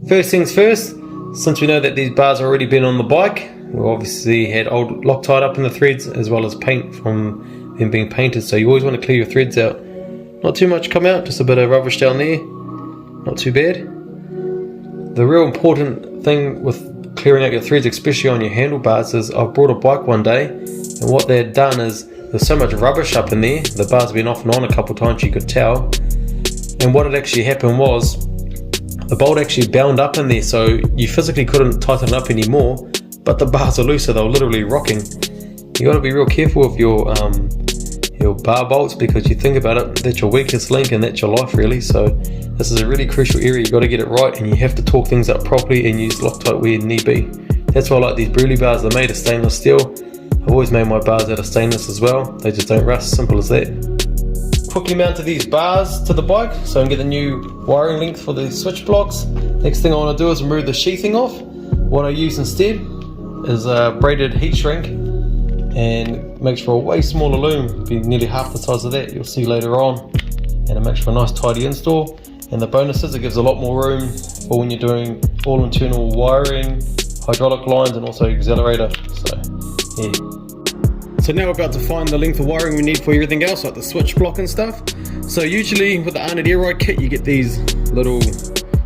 First things first, since we know that these bars have already been on the bike, we obviously had old Loctite up in the threads as well as paint from them being painted, so you always want to clear your threads out. Not too much come out, just a bit of rubbish down there, not too bad. The real important thing with clearing out your threads, especially on your handlebars, is I've brought a bike one day and what they had done is there's so much rubbish up in there, the bars have been off and on a couple of times, you could tell, and what had actually happened was the bolt actually bound up in there, so you physically couldn't tighten it up anymore, but the bars are loose, so they were literally rocking. You got to be real careful with your bar bolts, because you think about it, that's your weakest link and that's your life really. So this is a really crucial area, you got to get it right, and you have to torque things up properly and use Loctite where need be. That's why I like these Burley bars. They're made of stainless steel. I've always made my bars out of stainless as well, they just don't rust, simple as that. Quickly mounted these bars to the bike so I can get the new wiring length for the switch blocks. Next thing I want to do is remove the sheathing off. What I use instead is a braided heat shrink, and makes for a way smaller loom, be nearly half the size of that, you'll see later on, and it makes for a nice tidy install. And the bonus is it gives a lot more room for when you're doing all internal wiring, hydraulic lines and also accelerator. So yeah. So now we're about to find the length of wiring we need for everything else, like the switch block and stuff. So usually with the Arnott air ride kit you get these little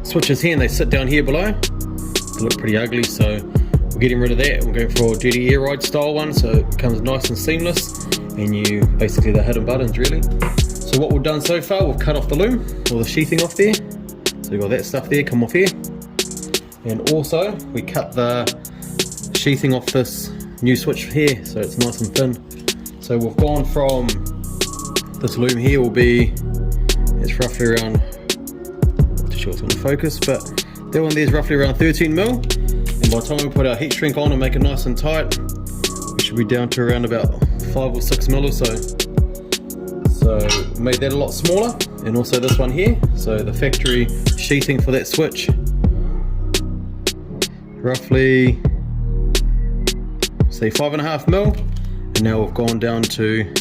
switches here and they sit down here below. They look pretty ugly, so we're getting rid of that. We're going for a dirty air ride style one, so it becomes nice and seamless, and you basically the hidden buttons really. So what we've done so far, we've cut off the loom, or the sheathing off there. So you've got that stuff there, come off here. And also we cut the sheathing off this new switch here, so it's nice and thin. So we've gone from, this loom here will be, it's roughly around, not too sure it's going to focus, but that one there is roughly around 13 mil. And by the time we put our heat shrink on and make it nice and tight, we should be down to around about 5 or 6 mil or so. So made that a lot smaller, and also this one here, so the factory sheathing for that switch, roughly say 5.5 mil, and now we've gone down to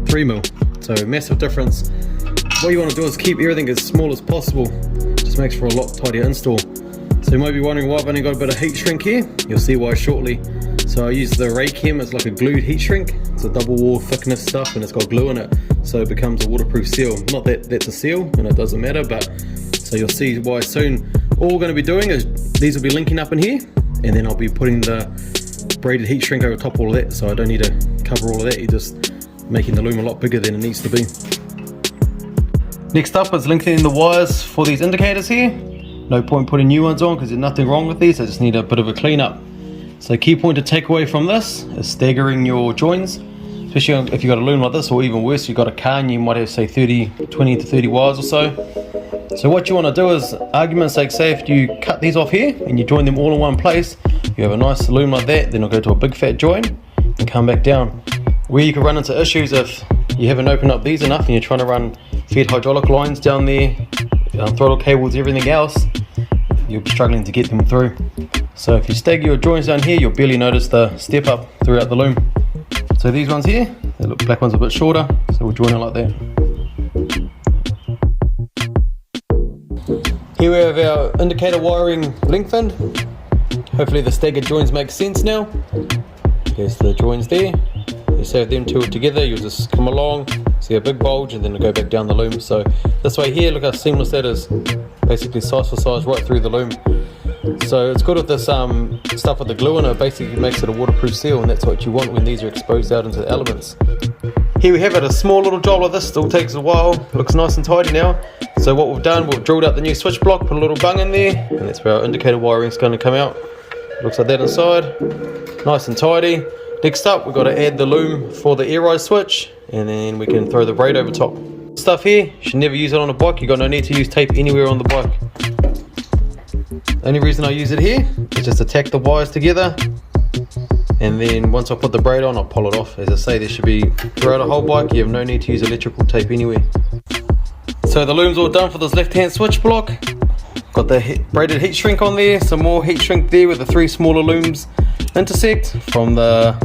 3 mil, so massive difference. What you want to do is keep everything as small as possible, just makes for a lot tidier install. So you might be wondering why I've only got a bit of heat shrink here, you'll see why shortly. So I use the Raychem, it's like a glued heat shrink, it's a double wall thickness stuff and it's got glue in it, so it becomes a waterproof seal. Not that that's a seal and it doesn't matter, but so you'll see why soon. All we're going to be doing is these will be linking up in here, and then I'll be putting the braided heat shrink over top of all of that, so I don't need to cover all of that, you're just making the loom a lot bigger than it needs to be. Next up is linking the wires for these indicators here. No point putting new ones on because there's nothing wrong with these, I just need a bit of a clean up. So key point to take away from this is staggering your joins, especially if you've got a loom like this, or even worse, you've got a car and you might have say 20 to 30 wires or so. So what you want to do is, argument's sake, say if you cut these off here and you join them all in one place, you have a nice loom like that, then it'll go to a big fat join and come back down. Where you can run into issues if you haven't opened up these enough and you're trying to run feed hydraulic lines down there, throttle cables, everything else, you'll be struggling to get them through. So if you stagger your joints down here, you'll barely notice the step up throughout the loom. So these ones here, the look black ones a bit shorter, so we'll join it like that. Here we have our indicator wiring lengthened. Hopefully the staggered joins make sense now. There's the joins there. You just have them two together, you'll just come along, see a big bulge, and then it'll go back down the loom. So this way here, look how seamless that is. Basically size for size right through the loom. So it's good with this stuff with the glue in it, basically makes it a waterproof seal, and that's what you want when these are exposed out into the elements. Here we have it, a small little job like this, still takes a while, looks nice and tidy now. So what we've done, we've drilled out the new switch block, put a little bung in there, and that's where our indicator wiring is going to come out. Looks like that inside, nice and tidy. Next up, we've got to add the loom for the air ride switch, and then we can throw the braid over top. Stuff here, you should never use it on a bike, you've got no need to use tape anywhere on the bike. The only reason I use it here is just to tack the wires together, and then once I put the braid on, I'll pull it off. As I say, there should be, throughout a whole bike, you have no need to use electrical tape anywhere. So the loom's all done for this left hand switch block. Got the braided heat shrink on there, some more heat shrink there with the 3 smaller looms intersect from the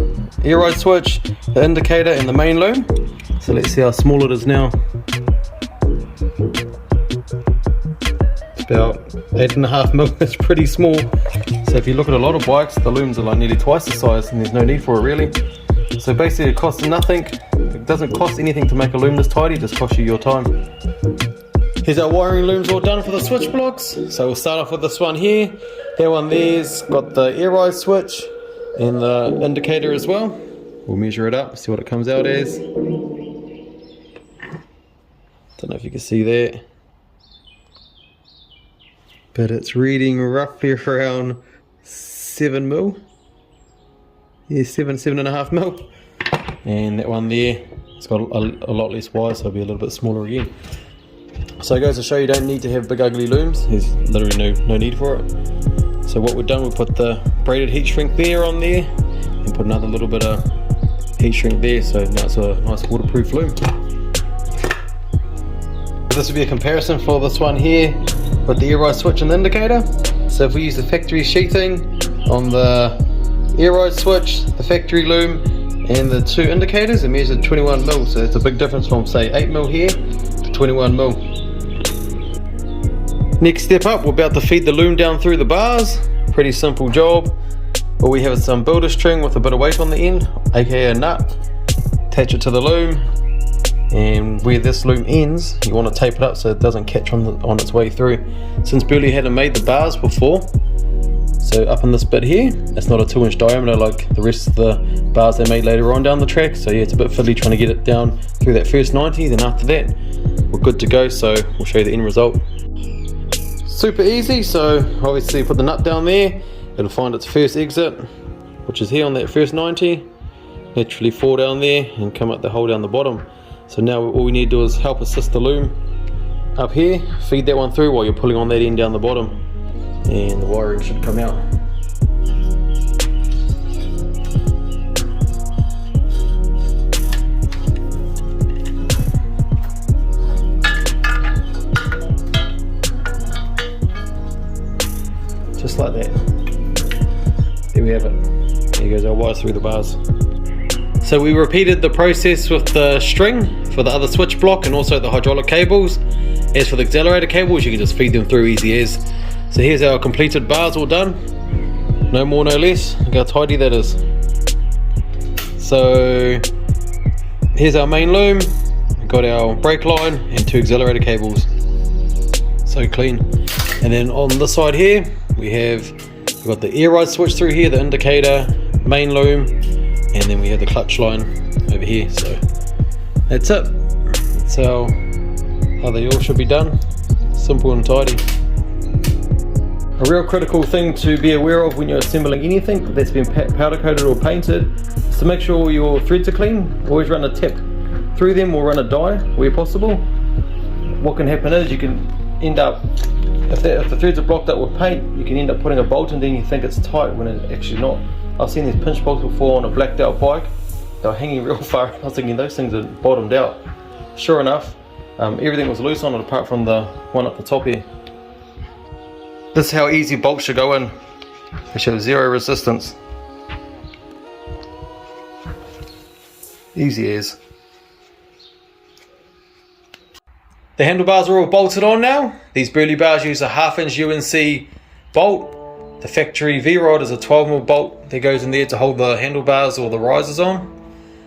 air ride switch, the indicator and the main loom. So let's see how small it is now. about 8.5mm. It's pretty small. So if you look at a lot of bikes, the looms are like nearly twice the size and there's no need for it really. So basically it costs nothing. It doesn't cost anything to make a loom this tidy, it just costs you your time. Here's our wiring looms all done for the switch blocks. So we'll start off with this one here. That one there's got the air rise switch and the indicator as well. We'll measure it up, see what it comes out as. Don't know if you can see that, but it's reading roughly around 7mm. Yeah, 7.5mm. And that one there, it's got a lot less wire, so it'll be a little bit smaller again. So it goes to show you don't need to have big ugly looms. There's literally no need for it. So what we've done, we've put the braided heat shrink there on there and put another little bit of heat shrink there, so now it's a nice waterproof loom. This will be a comparison for this one here with the air rise switch and the indicator. So if we use the factory sheathing on the air rise switch, the factory loom and the two indicators, it measures 21mm, so it's a big difference from say 8mm here to 21mm. Next step up, we're about to feed the loom down through the bars. Pretty simple job. All we have is some builder string with a bit of weight on the end, aka a nut. Attach it to the loom, and where this loom ends, you want to tape it up so it doesn't catch on its way through. Since Burley hadn't made the bars before, so up in this bit here, it's not a 2-inch diameter like the rest of the bars they made later on down the track. So yeah, it's a bit fiddly trying to get it down through that first 90. Then after that, we're good to go. So we'll show you the end result. Super easy. So obviously put the nut down there, it'll find its first exit, which is here on that first 90. Naturally fall down there and come up the hole down the bottom. So now all we need to do is help assist the loom up here, feed that one through while you're pulling on that end down the bottom, and the wiring should come out. Just like that. There we have it. There goes our wires through the bars. So we repeated the process with the string for the other switch block and also the hydraulic cables. As for the accelerator cables, you can just feed them through easy as. So here's our completed bars all done. No more, no less. Look how tidy that is. So here's our main loom. We've got our brake line and 2 accelerator cables. So clean. And then on this side here, we've got the air ride switch through here, the indicator, main loom, and then we have the clutch line over here. So that's it. That's how they all should be done. Simple and tidy. A real critical thing to be aware of when you're assembling anything that's been powder coated or painted is to make sure your threads are clean. Always run a tip through them or run a dye where possible. What can happen is you can end up, if the threads are blocked up with paint, you can end up putting a bolt in there and you think it's tight when it's actually not. I've seen these pinch bolts before on a blacked out bike. They were hanging real far. I was thinking those things are bottomed out. Sure enough, everything was loose on it apart from the one at the top here. This is how easy bolts should go in. They should have zero resistance. Easy as. The handlebars are all bolted on now. These Burley bars use a 1/2-inch UNC bolt. The factory Vrod is a 12mm bolt that goes in there to hold the handlebars or the risers on.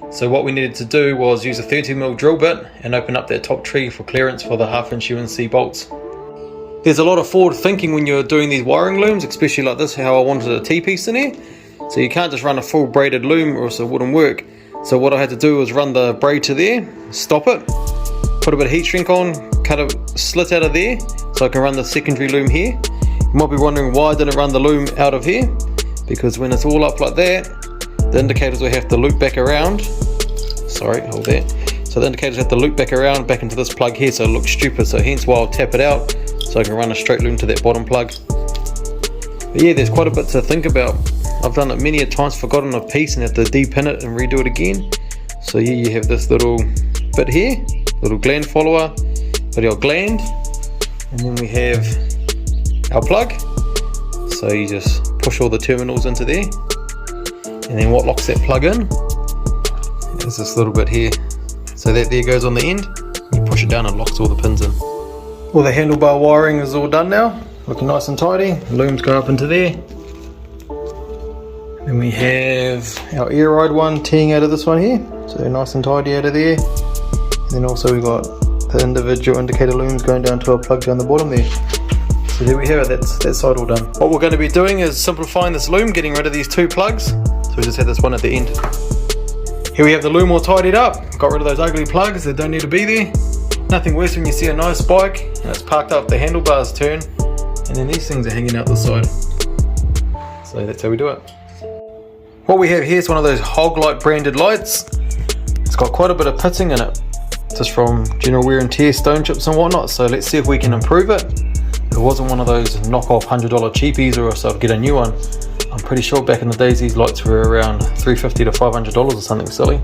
So what we needed to do was use a 30mm drill bit and open up that top tree for clearance for the 1/2-inch UNC bolts. There's a lot of forward thinking when you're doing these wiring looms, especially like this, how I wanted a T-piece in here. So you can't just run a full braided loom or else it wouldn't work. So what I had to do was run the braid to there, stop it, put a bit of heat shrink on, cut a slit out of there so I can run the secondary loom here. You might be wondering why I didn't run the loom out of here, because when it's all up like that, the indicators will have to loop back around. Sorry, hold there. So the indicators have to loop back around back into this plug here, so it looks stupid. So hence why I'll tap it out so I can run a straight loom to that bottom plug. But yeah, there's quite a bit to think about. I've done it many a times, forgotten a piece and have to de-pin it and redo it again. So here you have this little bit here, little gland follower, got our gland, and then we have our plug. So you just push all the terminals into there, and then what locks that plug in is this little bit here. So that there goes on the end, you push it down and locks all the pins in. All the handlebar wiring is all done now, looking nice and tidy. The looms go up into there. Then we have our air ride one teeing out of this one here, so they're nice and tidy out of there. And then also we've got the individual indicator looms going down to a plug down the bottom there. So there we have it, that's that side all done. What we're going to be doing is simplifying this loom, getting rid of these two plugs. So we just have this one at the end. Here we have the loom all tidied up, got rid of those ugly plugs that don't need to be there. Nothing worse when you see a nice bike and it's parked up, the handlebars turn, and then these things are hanging out the side. So that's how we do it. What we have here is one of those Headlight branded lights. It's got quite a bit of pitting in it, just from general wear and tear, stone chips and whatnot, so let's see if we can improve it. If it wasn't one of those knockoff $100 cheapies or else I'd get a new one. I'm pretty sure back in the days these lights were around $350 to $500 or something silly.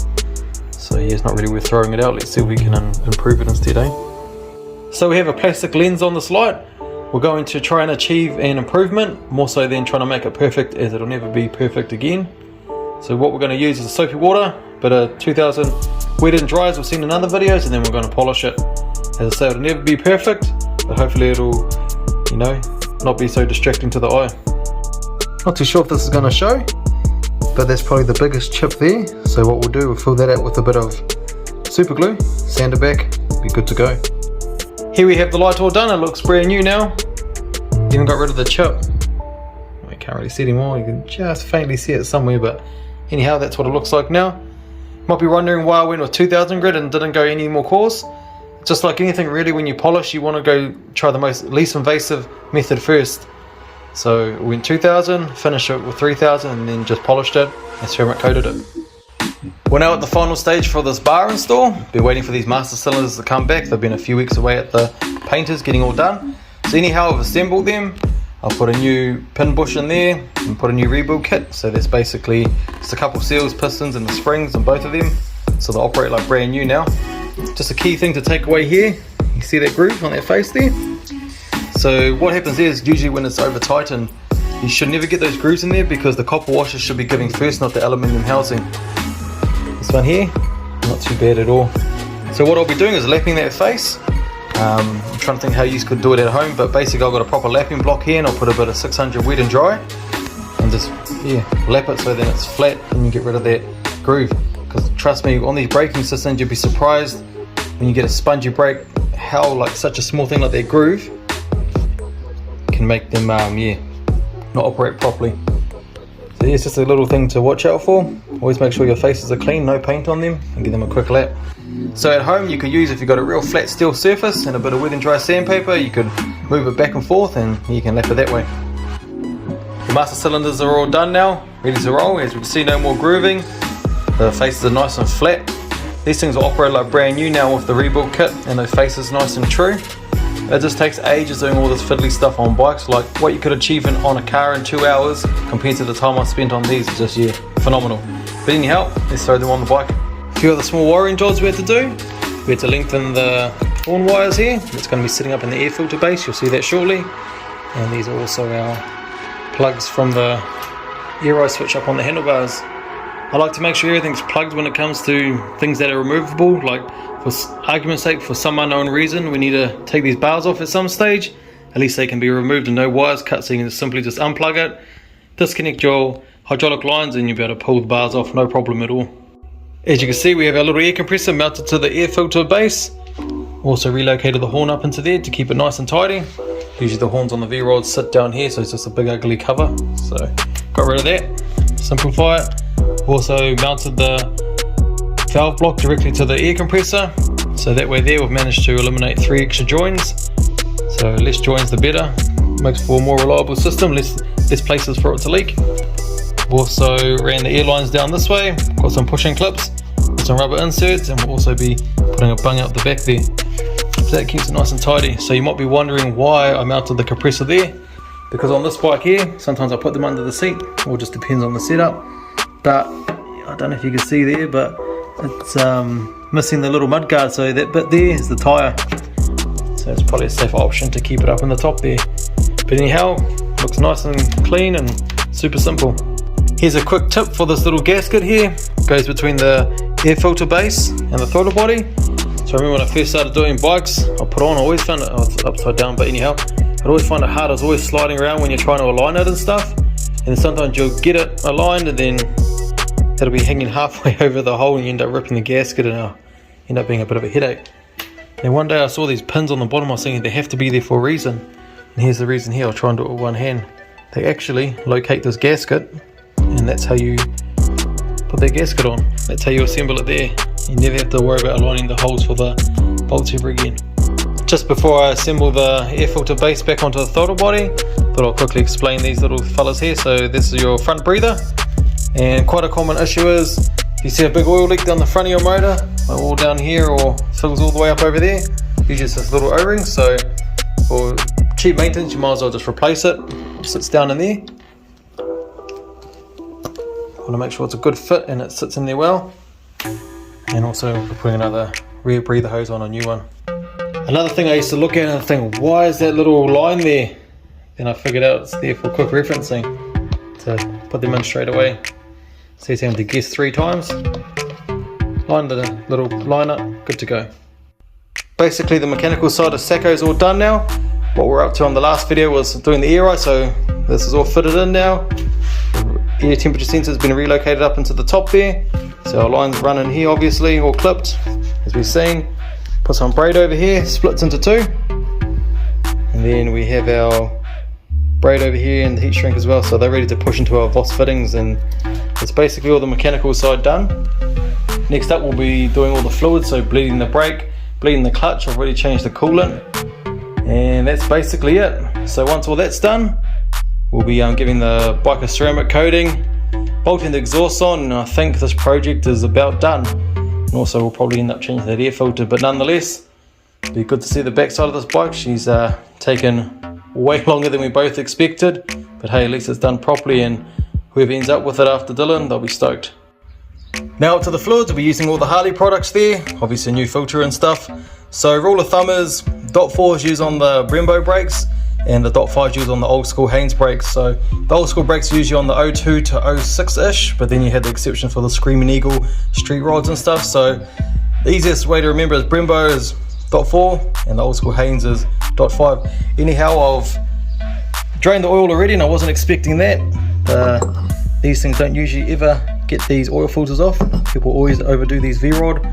So yeah, it's not really worth throwing it out. Let's see if we can improve it instead, eh? So we have a plastic lens on this light. We're going to try and achieve an improvement, more so than trying to make it perfect, as it'll never be perfect again. So what we're going to use is soapy water, but a 2000 wet and dry as we've seen in other videos, and then we're going to polish it. As I say, it'll never be perfect, but hopefully it'll, you know, not be so distracting to the eye. Not too sure if this is going to show, but that's probably the biggest chip there. So what we'll do, we'll fill that out with a bit of super glue, sand it back, be good to go. Here we have the light all done, it looks brand new now. Even got rid of the chip. I can't really see it anymore, you can just faintly see it somewhere, but anyhow, that's what it looks like now. Might be wondering why I went with 2000 grit and didn't go any more coarse. Just like anything really, when you polish, you want to go try the least invasive method first. So we went 2000, finished it with 3000, and then just polished it and ceramic coated it. We're now at the final stage for this bar install. Been waiting for these master cylinders to come back. They've been a few weeks away at the painters getting all done. So anyhow, I've assembled them. I'll put a new pin bush in there and put a new rebuild kit. So there's basically just a couple seals, pistons and the springs on both of them. So they'll operate like brand new now. Just a key thing to take away here, you see that groove on that face there? So what happens there is usually when it's over tightened, you should never get those grooves in there because the copper washer should be giving first, not the aluminium housing. This one here, not too bad at all. So what I'll be doing is lapping that face. I'm trying to think how you could do it at home, but basically I've got a proper lapping block here and I'll put a bit of 600 wet and dry and just lap it so then it's flat and you get rid of that groove. Because trust me, on these braking systems you'll be surprised when you get a spongy brake how like such a small thing like that groove can make them not operate properly. So it's just a little thing to watch out for. Always make sure your faces are clean, no paint on them, and give them a quick lap. So at home you could use, if you've got a real flat steel surface and a bit of wet and dry sandpaper, you could move it back and forth and you can lap it that way. The master cylinders are all done now, ready to roll. As we can see, no more grooving. The faces are nice and flat. These things will operate like brand new now with the rebuild kit and those faces nice and true. It just takes ages doing all this fiddly stuff on bikes. Like what you could achieve on a car in 2 hours compared to the time I spent on these is just phenomenal. But anyhow, let's throw them on the bike. A few other small wiring jobs we had to do. We had to lengthen the horn wires here. It's going to be sitting up in the air filter base, you'll see that shortly. And these are also our plugs from the air eye switch up on the handlebars. I like to make sure everything's plugged when it comes to things that are removable. Like for argument's sake, for some unknown reason we need to take these bars off at some stage, at least they can be removed and no wires cut, so you can simply just unplug it, disconnect your hydraulic lines and you'll be able to pull the bars off, no problem at all. As you can see, we have our little air compressor mounted to the air filter base. Also relocated the horn up into there to keep it nice and tidy. Usually the horns on the V-Rod sit down here, so it's just a big ugly cover. So got rid of that, simplify it. Also mounted the valve block directly to the air compressor, so that way there we've managed to eliminate 3 extra joins. So less joins the better, makes for a more reliable system, less places for it to leak. Also ran the air lines down this way, got some pushing clips, some rubber inserts, and we'll also be putting a bung out the back there. So that keeps it nice and tidy. So you might be wondering why I mounted the compressor there, because on this bike here, sometimes I put them under the seat, or just depends on the setup. But I don't know if you can see there, but it's missing the little mud guard, so that bit there is the tyre. So it's probably a safer option to keep it up in the top there. But anyhow, looks nice and clean and super simple. Here's a quick tip for this little gasket here. It goes between the air filter base and the throttle body. So I remember when I first started doing bikes, I put on, I always found it, oh, it's upside down, but anyhow, I'd always find it hard. I was always sliding around when you're trying to align it and stuff. And then sometimes you'll get it aligned and then it'll be hanging halfway over the hole and you end up ripping the gasket and it'll end up being a bit of a headache. And one day I saw these pins on the bottom. I was thinking they have to be there for a reason. And here's the reason here. I'll try and do it with one hand. They actually locate this gasket, and that's how you put that gasket on. That's how you assemble it there. You never have to worry about aligning the holes for the bolts ever again. Just before I assemble the air filter base back onto the throttle body, thought I'll quickly explain these little fellas here. So this is your front breather, and quite a common issue is if you see a big oil leak down the front of your motor, all down here or fills all the way up over there, usually it's this little O-ring. So for cheap maintenance, you might as well just replace it. It sits down in there. Want to make sure it's a good fit and it sits in there well. And also we're putting another rear breather hose on, a new one. Another thing I used to look at and think, why is that little line there? Then I figured out it's there for quick referencing to put them in straight away. So you have to guess 3 times. Line the little line up, good to go. Basically the mechanical side of Sacco is all done now. What we're up to on the last video was doing the air ride, so this is all fitted in now. Air temperature sensor has been relocated up into the top there. So our line's running here obviously, all clipped, as we've seen. Put some braid over here, splits into 2. And then we have our braid over here and the heat shrink as well, so they're ready to push into our Voss fittings, and it's basically all the mechanical side done. Next up we'll be doing all the fluids, so bleeding the brake, bleeding the clutch. I've already changed the coolant, and that's basically it. So once all that's done, we'll be giving the bike a ceramic coating, bolting the exhaust on, and I think this project is about done. And also we'll probably end up changing that air filter, but nonetheless, it'll be good to see the back side of this bike. She's taken way longer than we both expected, but hey, at least it's done properly, and whoever ends up with it after Dylan, they'll be stoked. Now up to the fluids, we'll be using all the Harley products there, obviously a new filter and stuff. So rule of thumb is .4 is used on the Brembo brakes, and the .5 is used on the old school Haynes brakes. So the old school brakes are usually on the 02 to 06-ish, but then you had the exception for the Screaming Eagle street rods and stuff. So the easiest way to remember is Brembo is .4 and the old school Haynes is .5. Anyhow, I've drained the oil already and I wasn't expecting that. These things don't usually ever get these oil filters off. People always overdo these Vrod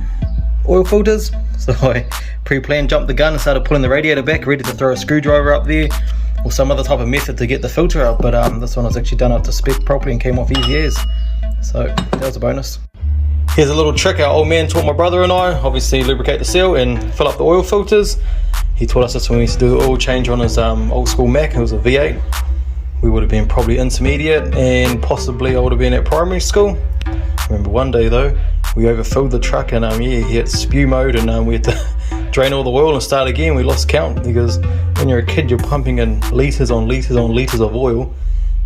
oil filters. So I pre-planned, jumped the gun and started pulling the radiator back, ready to throw a screwdriver up there or some other type of method to get the filter out. But this one was actually done up to spec properly and came off easy as. So that was a bonus. Here's a little trick our old man taught my brother and I. Obviously lubricate the seal and fill up the oil filters. He taught us this when we used to do the oil change on his old school Mac. It was a V8. We would have been probably intermediate, and possibly I would have been at primary school. I remember one day though, we overfilled the truck and he hit spew mode, and we had to drain all the oil and start again. We lost count because when you're a kid you're pumping in litres on litres on litres of oil,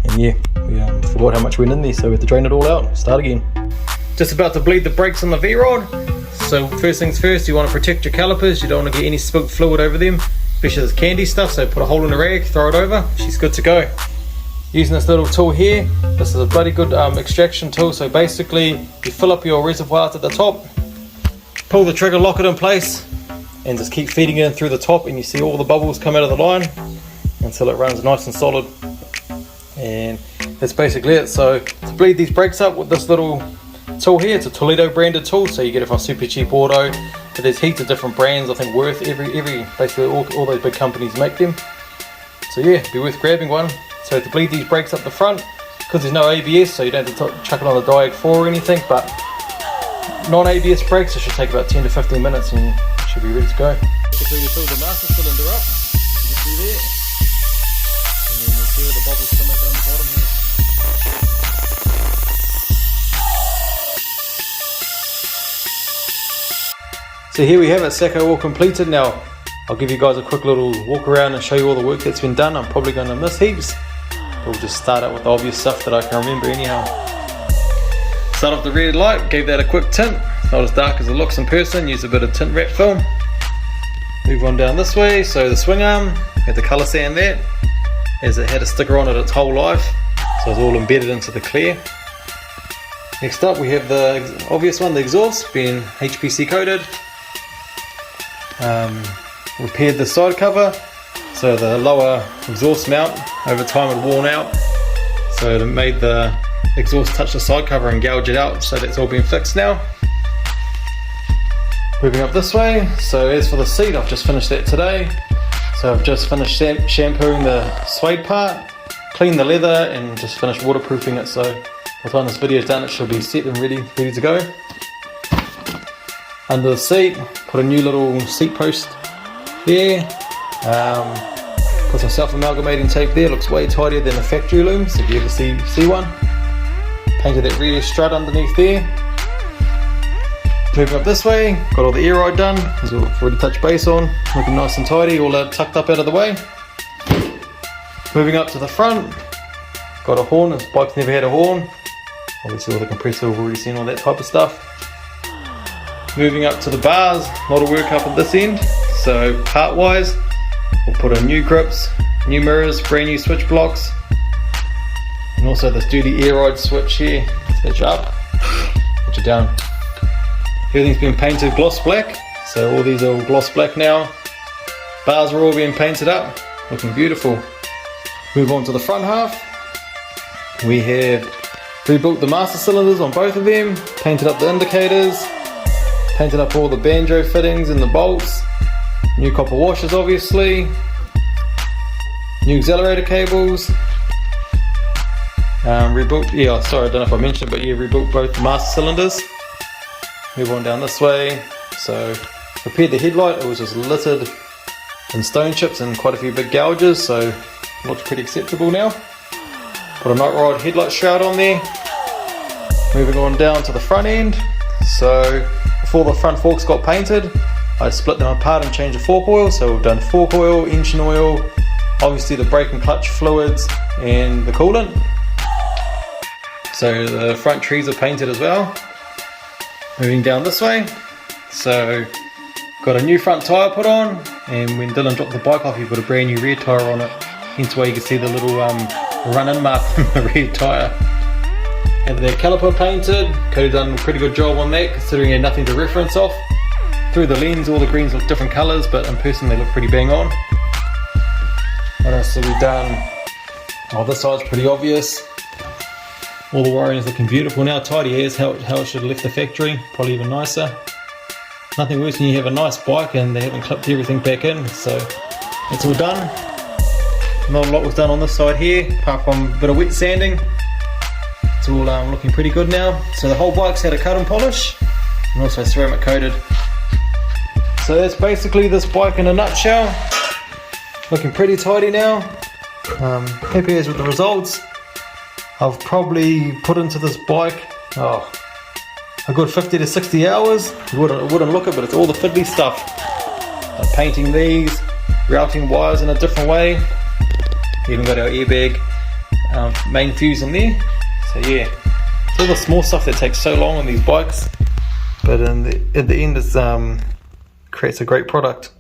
and yeah, we forgot how much went in there, so we had to drain it all out, start again. Just about to bleed the brakes on the V-Rod. So first things first, you want to protect your calipers. You don't want to get any spilt fluid over them, especially this candy stuff. So put a hole in the rag, throw it over, she's good to go. Using this little tool here, this is a bloody good extraction tool. So basically you fill up your reservoirs at the top, pull the trigger, lock it in place, and just keep feeding it in through the top, and you see all the bubbles come out of the line until it runs nice and solid. And that's basically it. So to bleed these brakes up with this little tool here, it's a Toledo branded tool, so you get it from Super Cheap Auto, but there's heaps of different brands. I think Worth, basically all those big companies make them. So yeah, it'd be worth grabbing one. So to bleed these brakes up the front, because there's no ABS, so you don't have to chuck it on the Diag 4 or anything, but non-ABS brakes, it should take about 10 to 15 minutes and you should be ready to go. Basically you fill the master cylinder up, you can see there, and then you'll see where the bubbles come out down the bottom here. So here we have it, Sacco all completed. Now I'll give you guys a quick little walk around and show you all the work that's been done. I'm probably going to miss heaps. We'll just start out with the obvious stuff that I can remember anyhow. Start off the rear light, gave that a quick tint. It's not as dark as it looks in person, used a bit of tint wrap film. Move on down this way, so the swing arm, had to colour sand that, as it had a sticker on it its whole life, so it's all embedded into the clear. Next up we have the obvious one, the exhaust, being HPC coated. repaired the side cover, so the lower exhaust mount over time had worn out, so it made the exhaust touch the side cover and gouge it out, so that's all been fixed now. Moving up this way, so as for the seat, I've just finished that today. So I've just finished shampooing the suede part, cleaned the leather and just finished waterproofing it, so by the time this video is done it should be set and ready to go. Under the seat, put a new little seat post there, put some self-amalgamating tape there, looks way tidier than the factory looms if you ever see one. Painted that rear strut underneath there. Moving up this way, got all the air ride done, as we've already touched base on, looking nice and tidy, all tucked up out of the way. Moving up to the front, got a horn, this bike's never had a horn, obviously all the compressor, we've already seen all that type of stuff. Moving up to the bars, a lot of work up at this end, so part wise, we'll put in new grips, new mirrors, brand new switch blocks, and also this dirty air ride switch here, switch up, switch it down. Everything's been painted gloss black, so all these are all gloss black now. Bars are all being painted up, looking beautiful. Move on to the front half. We have rebuilt the master cylinders on both of them, painted up the indicators, painted up all the banjo fittings and the bolts, new copper washers obviously, new accelerator cables, rebuilt, yeah, sorry I don't know if I mentioned, but yeah, rebuilt both the master cylinders. Move on down this way, so repaired the headlight, it was just littered in stone chips and quite a few big gouges, so looks pretty acceptable now. Put a night ride headlight shroud on there. Moving on down to the front end, so before the front forks got painted, I split them apart and changed the fork oil, so we've done fork oil, engine oil, obviously the brake and clutch fluids and the coolant. So the front trees are painted as well. Moving down this way, so got a new front tyre put on, and when Dylan dropped the bike off he put a brand new rear tyre on it, hence why you can see the little run-in mark from the rear tyre. And the caliper painted, Cody done a pretty good job on that considering he had nothing to reference off. Through the lens all the greens look different colours, but in person they look pretty bang on. What else have we done? Oh, this side's pretty obvious. All the wiring is looking beautiful now, tidy as how it should have left the factory, probably even nicer. Nothing worse when you have a nice bike and they haven't clipped everything back in, so it's all done. Not a lot was done on this side here, apart from a bit of wet sanding. It's all looking pretty good now. So the whole bike's had a cut and polish, and also ceramic coated. So that's basically this bike in a nutshell. Looking pretty tidy now. Happy as with the results. I've probably put into this bike a good 50 to 60 hours. You wouldn't look it, but it's all the fiddly stuff. Painting these, routing wires in a different way. Even got our airbag main fuse in there. So yeah, it's all the small stuff that takes so long on these bikes, but at the end it creates a great product.